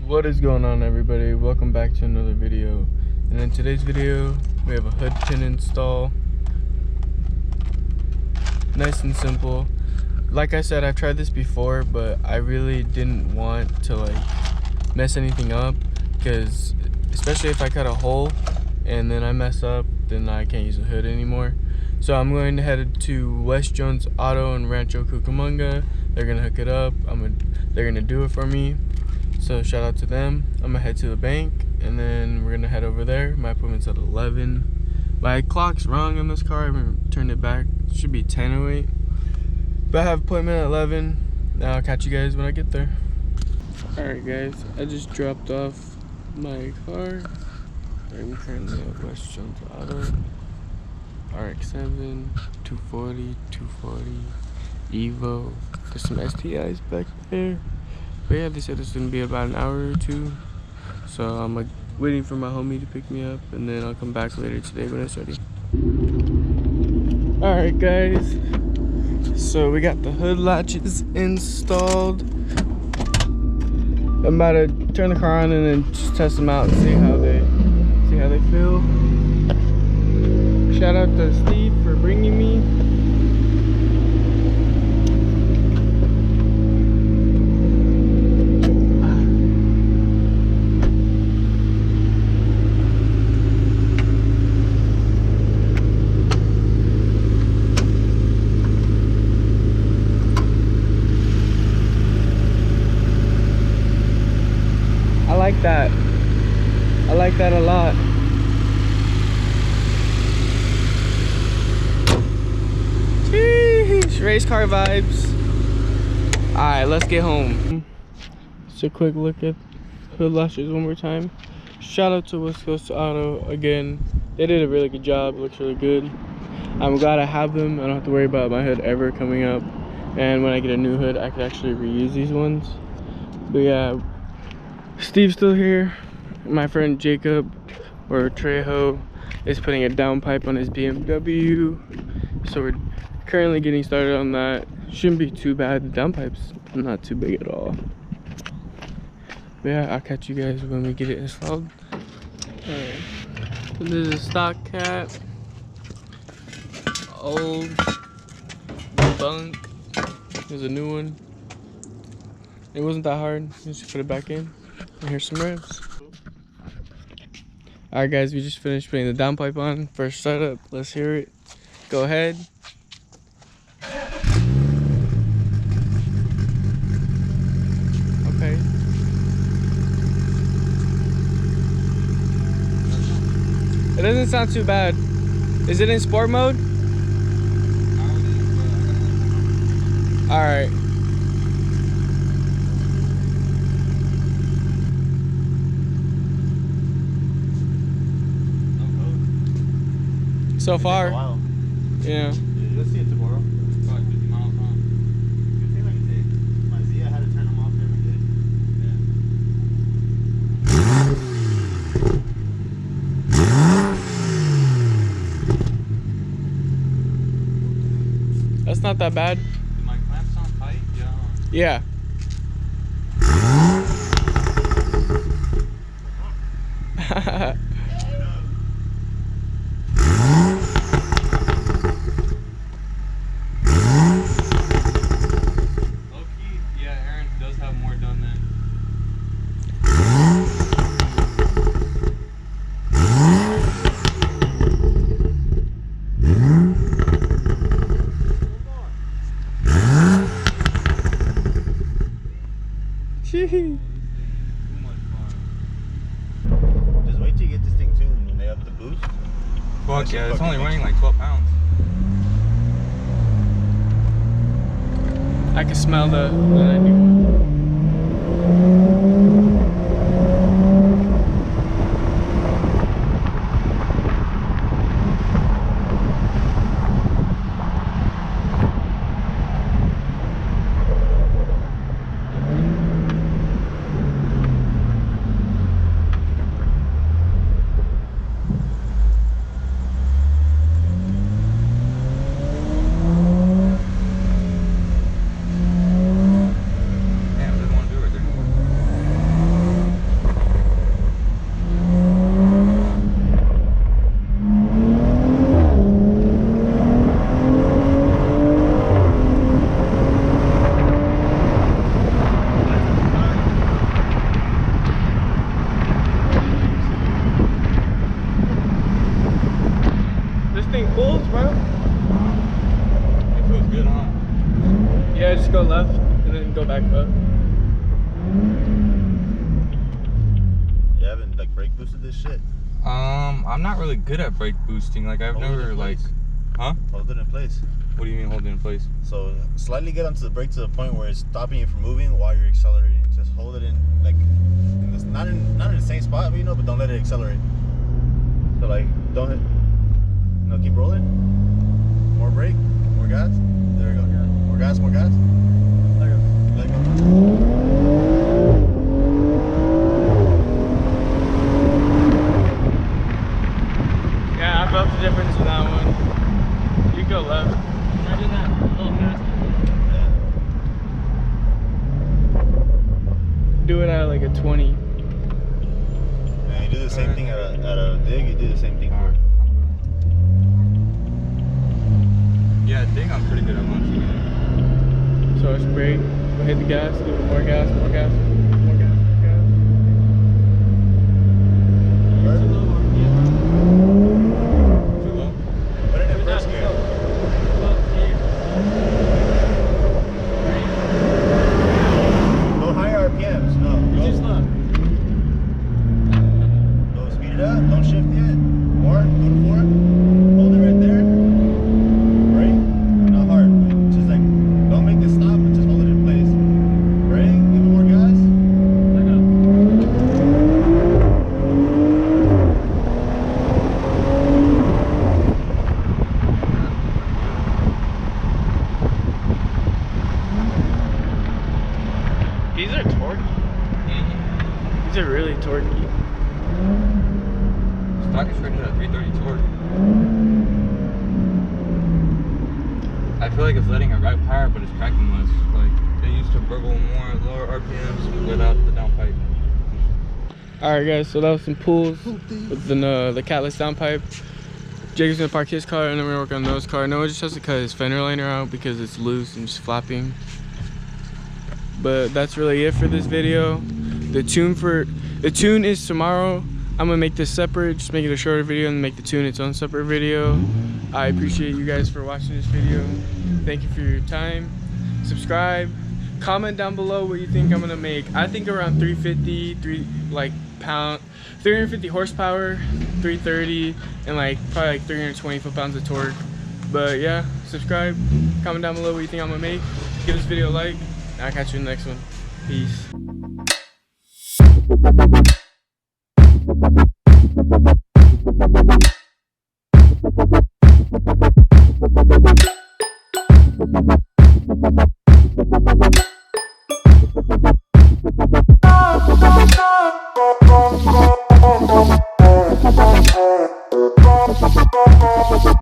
What is going on, everybody? Welcome back to another video. And in today's video we have a hood pin install. Nice and simple. Like I said, I've tried this before, but I really didn't want to mess anything up, because especially if I cut a hole and then I mess up, then I can't use the hood anymore. So I'm going to head to West Jones Auto in Rancho Cucamonga. They're gonna hook it up. They're gonna do it for me. So shout out to them. I'm gonna head to the bank and then we're gonna head over there. My appointment's at 11. My clock's wrong on this car. I haven't turned it back. It should be 10:08. But I have appointment at 11. Now I'll catch you guys when I get there. Alright guys, I just dropped off my car. I'm currently at West Jones Auto. RX-7, 240, 240, Evo. There's some STIs back there. But yeah, they said it's gonna be about an hour or two. So I'm waiting for my homie to pick me up, and then I'll come back later today when it's ready. Alright guys, so we got the hood latches installed. I'm about to turn the car on and then just test them out and see how they feel. Shout out to Steve for bringing me. I like that a lot. Sheesh, race car vibes. Alright, let's get home. Just a quick look at hood latches one more time. Shout out to West Coast Auto again. They did a really good job. It looks really good. I'm glad I have them. I don't have to worry about my hood ever coming up. And when I get a new hood, I could actually reuse these ones. But yeah, Steve's still here. My friend Jacob, or Trejo, is putting a downpipe on his BMW. So we're currently getting started on that. Shouldn't be too bad. The downpipe's not too big at all. But yeah, I'll catch you guys when we get it installed. Alright. So this is a stock cat. Old bunk. There's a new one. It wasn't that hard. Just put it back in. And here's some revs. Alright guys, we just finished putting the downpipe on. First setup, let's hear it. Go ahead. Okay. It doesn't sound too bad. Is it in sport mode? Alright. So far, yeah. Let's see it tomorrow. About 50 miles on. It feels like it did. My Z, I had to turn them off every Yeah. That's not that bad. Did my clamps sound tight? Yeah. Yeah. Just wait till you get this thing tuned when they up the boost. Fuck yeah, it's only running like 12 pounds. I can smell the new go left and then go back up. You haven't like brake boosted this shit? I'm not really good at brake boosting. Like I've Hold it never in like, place. huh? Hold it in place. What do you mean hold it in place? So slightly get onto the brake to the point where it's stopping you from moving while you're accelerating. Just hold it in like in this, not in the same spot, but but don't let it accelerate. So like don't hit. No, keep rolling. More brake, more gas. There we go. More gas, more gas. Let go. Yeah, I felt the difference in that one. You go left. Try doing that a little faster. Do it at like a 20. And you do the same thing at a dig. You do the same thing for. Yeah, I think I'm pretty good at launching. So it's brake. We'll hit the gas. Do more gas. More gas. More gas. More gas. It's a little more, yeah. Too low? Put it in first gear. Go higher RPMs. No. You're too slow. Go speed it up. Don't shift yet. More. Go to 4. Hold it right there. Brake. Not hard. Just like don't make this stop, but just hold it in place. Brake. Give it more gas. Let go. These are torquey. These are really torquey. Stock is rated at 330 torque. I feel like it's letting it ride higher, but it's cracking less. Like it used to burble more lower RPMs without the downpipe. Alright guys, so that was some pulls with the catless downpipe. Jacob's gonna park his car and then we're gonna work on Noah's car. Noah just has to cut his fender liner out because it's loose and just flapping. But that's really it for this video. The tune is tomorrow. I'm gonna make this separate, just make it a shorter video and make the tune its own separate video. I appreciate you guys for watching this video. Thank you for your time. Subscribe, comment down below what you think I'm gonna make. I think around 350 horsepower, 330, and like probably like 320 foot-pounds of torque. But yeah, subscribe, comment down below what you think I'm gonna make. Give this video a like, and I'll catch you in the next one. Peace.